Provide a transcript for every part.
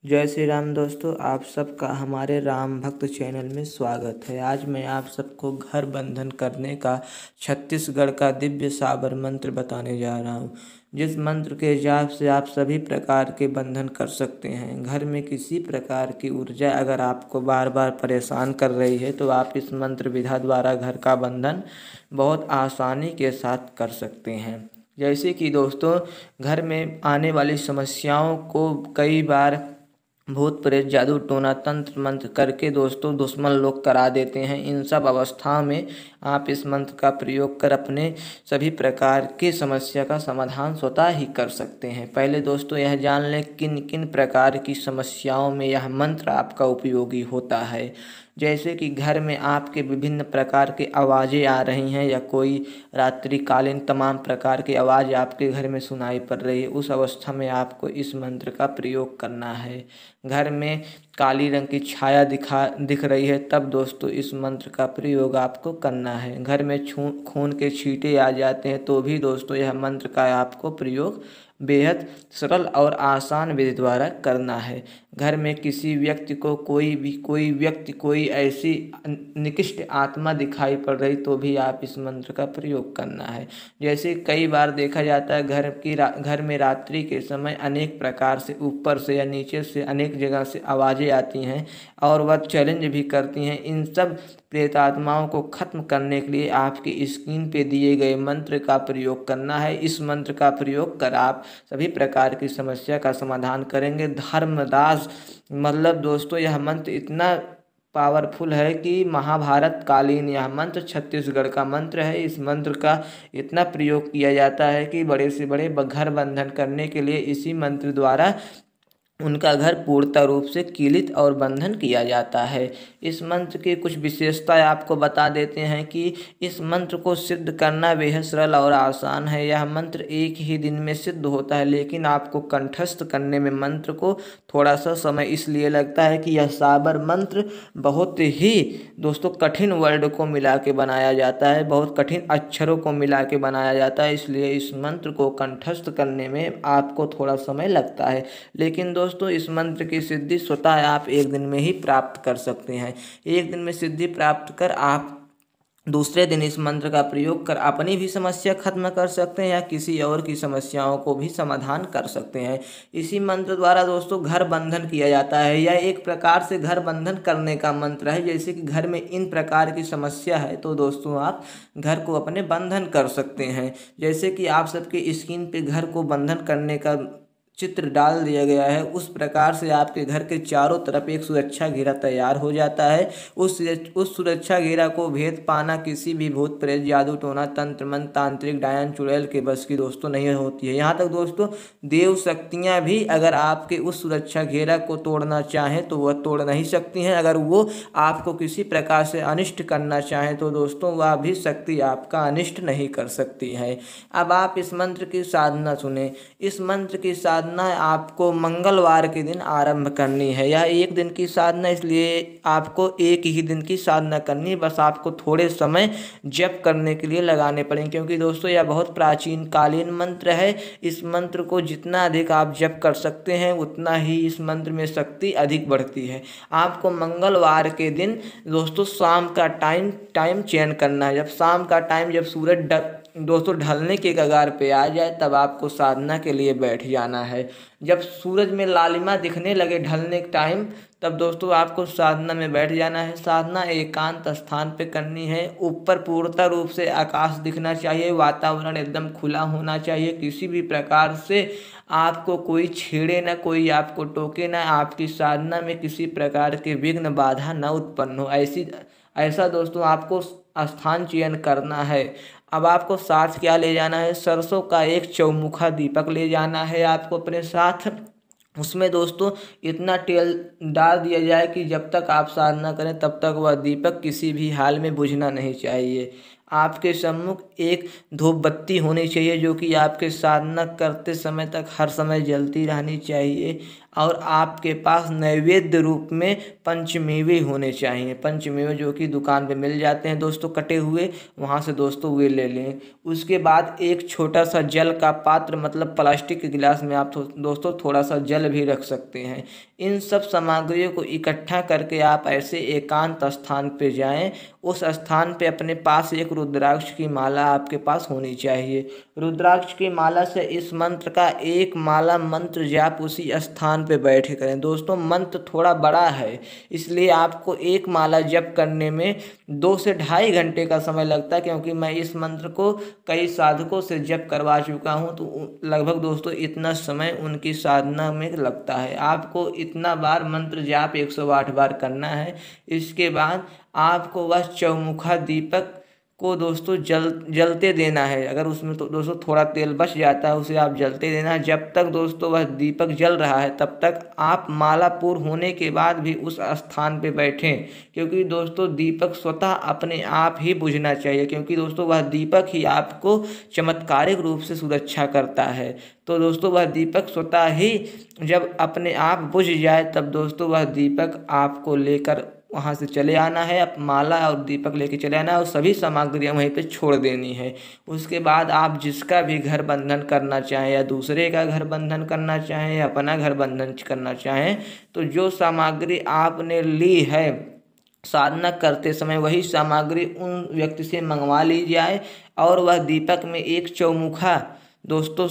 जय श्री राम दोस्तों, आप सबका हमारे राम भक्त चैनल में स्वागत है। आज मैं आप सबको घर बंधन करने का छत्तीसगढ़ का दिव्य साबर मंत्र बताने जा रहा हूँ, जिस मंत्र के जाप से आप सभी प्रकार के बंधन कर सकते हैं। घर में किसी प्रकार की ऊर्जा अगर आपको बार बार परेशान कर रही है तो आप इस मंत्र विधा द्वारा घर का बंधन बहुत आसानी के साथ कर सकते हैं। जैसे कि दोस्तों, घर में आने वाली समस्याओं को कई बार भूत प्रेत जादू टोना तंत्र मंत्र करके दोस्तों दुश्मन लोग करा देते हैं। इन सब अवस्था में आप इस मंत्र का प्रयोग कर अपने सभी प्रकार की समस्या का समाधान स्वतः ही कर सकते हैं। पहले दोस्तों यह जान लें किन किन प्रकार की समस्याओं में यह मंत्र आपका उपयोगी होता है। जैसे कि घर में आपके विभिन्न प्रकार की आवाज़ें आ रही हैं या कोई रात्रिकालीन तमाम प्रकार की आवाज़ आपके घर में सुनाई पड़ रही है, उस अवस्था में आपको इस मंत्र का प्रयोग करना है। घर में काली रंग की छाया दिख रही है, तब दोस्तों इस मंत्र का प्रयोग आपको करना है। घर में खून के छींटे आ जाते हैं तो भी दोस्तों यह मंत्र का आपको प्रयोग बेहद सरल और आसान विधि द्वारा करना है। घर में किसी व्यक्ति को कोई ऐसी निकृष्ट आत्मा दिखाई पड़ रही तो भी आप इस मंत्र का प्रयोग करना है। जैसे कई बार देखा जाता है घर में रात्रि के समय अनेक प्रकार से ऊपर से या नीचे से अनेक जगह से आवाज़ें आती हैं और वह चैलेंज भी करती हैं। इन सब प्रेत आत्माओं को खत्म करने के लिए आपकी स्क्रीन पे दिए गए मंत्र का प्रयोग करना है। इस मंत्र का प्रयोग कर आप सभी प्रकार की समस्या का समाधान करेंगे। धर्मदास मतलब दोस्तों यह मंत्र इतना पावरफुल है कि महाभारत कालीन यह मंत्र छत्तीसगढ़ का मंत्र है। इस मंत्र का इतना प्रयोग किया जाता है कि बड़े से बड़े घर बंधन करने के लिए इसी मंत्र द्वारा उनका घर पूर्णतः रूप से कीलित और बंधन किया जाता है। इस मंत्र की कुछ विशेषताएं आपको बता देते हैं कि इस मंत्र को सिद्ध करना बेहद सरल और आसान है। यह मंत्र एक ही दिन में सिद्ध होता है, लेकिन आपको कंठस्थ करने में मंत्र को थोड़ा सा समय इसलिए लगता है कि यह साबर मंत्र बहुत ही दोस्तों कठिन वर्ड को मिला के बनाया जाता है, बहुत कठिन अक्षरों को मिला के बनाया जाता है, इसलिए इस मंत्र को कंठस्थ करने में आपको थोड़ा समय लगता है। लेकिन दोस्तों इस मंत्र की सिद्धि स्वतः आप एक दिन में ही प्राप्त कर सकते हैं। एक दिन में सिद्धि प्राप्त कर आप दूसरे दिन इस मंत्र का प्रयोग कर अपनी भी समस्या खत्म कर सकते हैं या किसी और की समस्याओं को भी समाधान कर सकते हैं। इसी मंत्र द्वारा दोस्तों घर बंधन किया जाता है। यह एक प्रकार से घर बंधन करने का मंत्र है। जैसे कि घर में इन प्रकार की समस्या है तो दोस्तों आप घर को अपने बंधन कर सकते हैं। जैसे कि आप सबके स्क्रीन पे घर को बंधन करने का चित्र डाल दिया गया है, उस प्रकार से आपके घर के चारों तरफ एक सुरक्षा घेरा तैयार हो जाता है। उस सुरक्षा घेरा को भेद पाना किसी भी भूत प्रेत जादू टोना तंत्र मंत्र तांत्रिक डायन चुड़ैल के बस की दोस्तों नहीं होती है। यहाँ तक दोस्तों देव शक्तियाँ भी अगर आपके उस सुरक्षा घेरा को तोड़ना चाहें तो वह तोड़ नहीं सकती हैं। अगर वो आपको किसी प्रकार से अनिष्ट करना चाहें तो दोस्तों वह भी शक्ति आपका अनिष्ट नहीं कर सकती है। अब आप इस मंत्र की साधना सुने। इस मंत्र की साधना आपको मंगलवार के दिन आरंभ करनी है। यह एक दिन की साधना, इसलिए आपको एक ही दिन की साधना करनी है। बस आपको थोड़े समय जप करने के लिए लगाने पड़ेंगे, क्योंकि दोस्तों यह बहुत प्राचीन कालीन मंत्र है। इस मंत्र को जितना अधिक आप जप कर सकते हैं उतना ही इस मंत्र में शक्ति अधिक बढ़ती है। आपको मंगलवार के दिन दोस्तों शाम का टाइम चयन करना है। जब शाम का टाइम जब सूरज दोस्तों ढलने के कगार पे आ जाए तब आपको साधना के लिए बैठ जाना है। जब सूरज में लालिमा दिखने लगे ढलने के टाइम तब दोस्तों आपको साधना में बैठ जाना है। साधना एकांत स्थान पे करनी है। ऊपर पूर्णतः रूप से आकाश दिखना चाहिए, वातावरण एकदम खुला होना चाहिए। किसी भी प्रकार से आपको कोई छेड़े ना, कोई आपको टोके ना, आपकी साधना में किसी प्रकार के विघ्न बाधा न उत्पन्न हो। ऐसा दोस्तों आपको स्थान चयन करना है। अब आपको साथ क्या ले जाना है, सरसों का एक चौमुखा दीपक ले जाना है आपको अपने साथ। उसमें दोस्तों इतना तेल डाल दिया जाए कि जब तक आप साधना करें तब तक वह दीपक किसी भी हाल में बुझना नहीं चाहिए। आपके सम्मुख एक धूप बत्ती होनी चाहिए जो कि आपके साधना करते समय तक हर समय जलती रहनी चाहिए। और आपके पास नैवेद्य रूप में पंचमेवे होने चाहिए। पंचमेवे जो कि दुकान पे मिल जाते हैं दोस्तों कटे हुए, वहाँ से दोस्तों वे ले लें। उसके बाद एक छोटा सा जल का पात्र मतलब प्लास्टिक के गिलास में आप दोस्तों थोड़ा सा जल भी रख सकते हैं। इन सब सामग्रियों को इकट्ठा करके आप ऐसे एकांत स्थान पे जाएं। उस स्थान पे अपने पास एक रुद्राक्ष की माला आपके पास होनी चाहिए। रुद्राक्ष की माला से इस मंत्र का एक माला मंत्र जाप उसी स्थान पे बैठे करें। दोस्तों मंत्र थोड़ा बड़ा है, इसलिए आपको एक माला जप करने में 2 से ढाई घंटे का समय लगता है, क्योंकि मैं इस मंत्र को कई साधकों से जप करवा चुका हूं, तो लगभग दोस्तों इतना समय उनकी साधना में लगता है। आपको इतना बार मंत्र जाप 108 बार करना है। इसके बाद आपको वह चौमुखा दीपक को दोस्तों जलते देना है। अगर उसमें तो दोस्तों थोड़ा तेल बच जाता है, उसे आप जलते देना है। जब तक दोस्तों वह दीपक जल रहा है तब तक आप माला पूर्ण होने के बाद भी उस स्थान पे बैठें, क्योंकि दोस्तों दीपक स्वतः अपने आप ही बुझना चाहिए, क्योंकि दोस्तों वह दीपक ही आपको चमत्कारिक रूप से सुरक्षा करता है। तो दोस्तों वह दीपक स्वतः ही जब अपने आप बुझ जाए तब दोस्तों वह दीपक आपको लेकर वहाँ से चले आना है। आप माला और दीपक लेके चले आना है और सभी सामग्रियाँ वहीं पे छोड़ देनी है। उसके बाद आप जिसका भी घर बंधन करना चाहें, या दूसरे का घर बंधन करना चाहें, या अपना घर बंधन करना चाहें, तो जो सामग्री आपने ली है साधना करते समय वही सामग्री उन व्यक्ति से मंगवा ली जाए। और वह दीपक में एक चौमुखा दोस्तों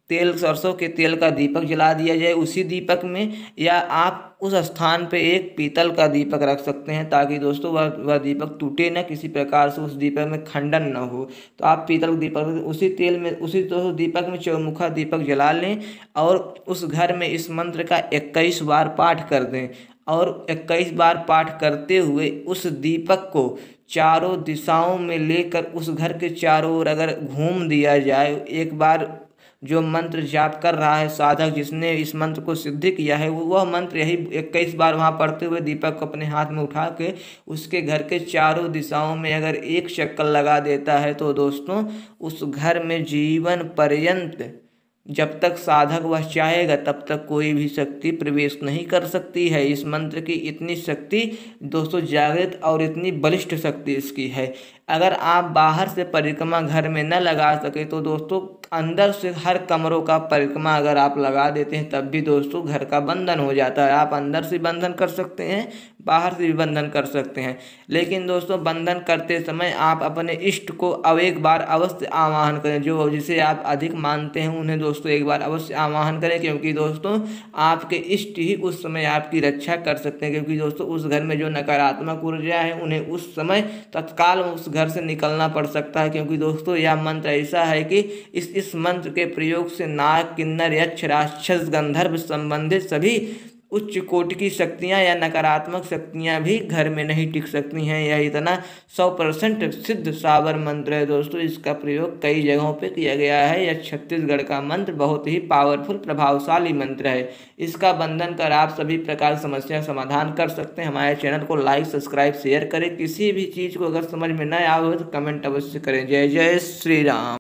तेल, सरसों के तेल का दीपक जला दिया जाए उसी दीपक में, या आप उस स्थान पे एक पीतल का दीपक रख सकते हैं, ताकि दोस्तों वह दीपक टूटे न, किसी प्रकार से उस दीपक में खंडन न हो। तो आप पीतल दीपक उसी तेल में, उसी दीपक में चौमुखा दीपक जला लें और उस घर में इस मंत्र का 21 बार पाठ कर दें। और 21 बार पाठ करते हुए उस दीपक को चारों दिशाओं में लेकर उस घर के चारों ओर अगर घूम दिया जाए एक बार, जो मंत्र जाप कर रहा है साधक, जिसने इस मंत्र को सिद्ध किया है, वह मंत्र यही 21 बार वहाँ पढ़ते हुए दीपक को अपने हाथ में उठा के उसके घर के चारों दिशाओं में अगर एक चक्कर लगा देता है, तो दोस्तों उस घर में जीवन पर्यंत जब तक साधक वह चाहेगा तब तक कोई भी शक्ति प्रवेश नहीं कर सकती है। इस मंत्र की इतनी शक्ति दोस्तों जागृत और इतनी बलिष्ठ शक्ति इसकी है। अगर आप बाहर से परिक्रमा घर में न लगा सके तो दोस्तों अंदर से हर कमरों का परिक्रमा अगर आप लगा देते हैं तब भी दोस्तों घर का बंधन हो जाता है। आप अंदर से बंधन कर सकते हैं, बाहर से भी बंधन कर सकते हैं, लेकिन दोस्तों बंधन करते समय आप अपने इष्ट को अब एक बार अवश्य आवाहन करें। जो जिसे आप अधिक मानते हैं उन्हें दोस्तों एक बार अवश्य आवाहन करें, क्योंकि दोस्तों आपके इष्ट ही उस समय आपकी रक्षा कर सकते हैं। क्योंकि दोस्तों उस घर में जो नकारात्मक ऊर्जा है उन्हें उस समय तत्काल उस घर से निकलना पड़ सकता है। क्योंकि दोस्तों यह मंत्र ऐसा है कि इस मंत्र के प्रयोग से नाग, किन्नर, यक्ष, राक्षस, गंधर्व संबंधित सभी उच्च कोटि की शक्तियाँ या नकारात्मक शक्तियाँ भी घर में नहीं टिक सकती हैं। यह इतना 100% सिद्ध साबर मंत्र है दोस्तों। इसका प्रयोग कई जगहों पे किया गया है। यह छत्तीसगढ़ का मंत्र बहुत ही पावरफुल प्रभावशाली मंत्र है। इसका बंधन कर आप सभी प्रकार समस्या समाधान कर सकते हैं। हमारे चैनल को लाइक, सब्सक्राइब, शेयर करें। किसी भी चीज़ को अगर समझ में न आए तो कमेंट अवश्य करें। जय जय श्री राम।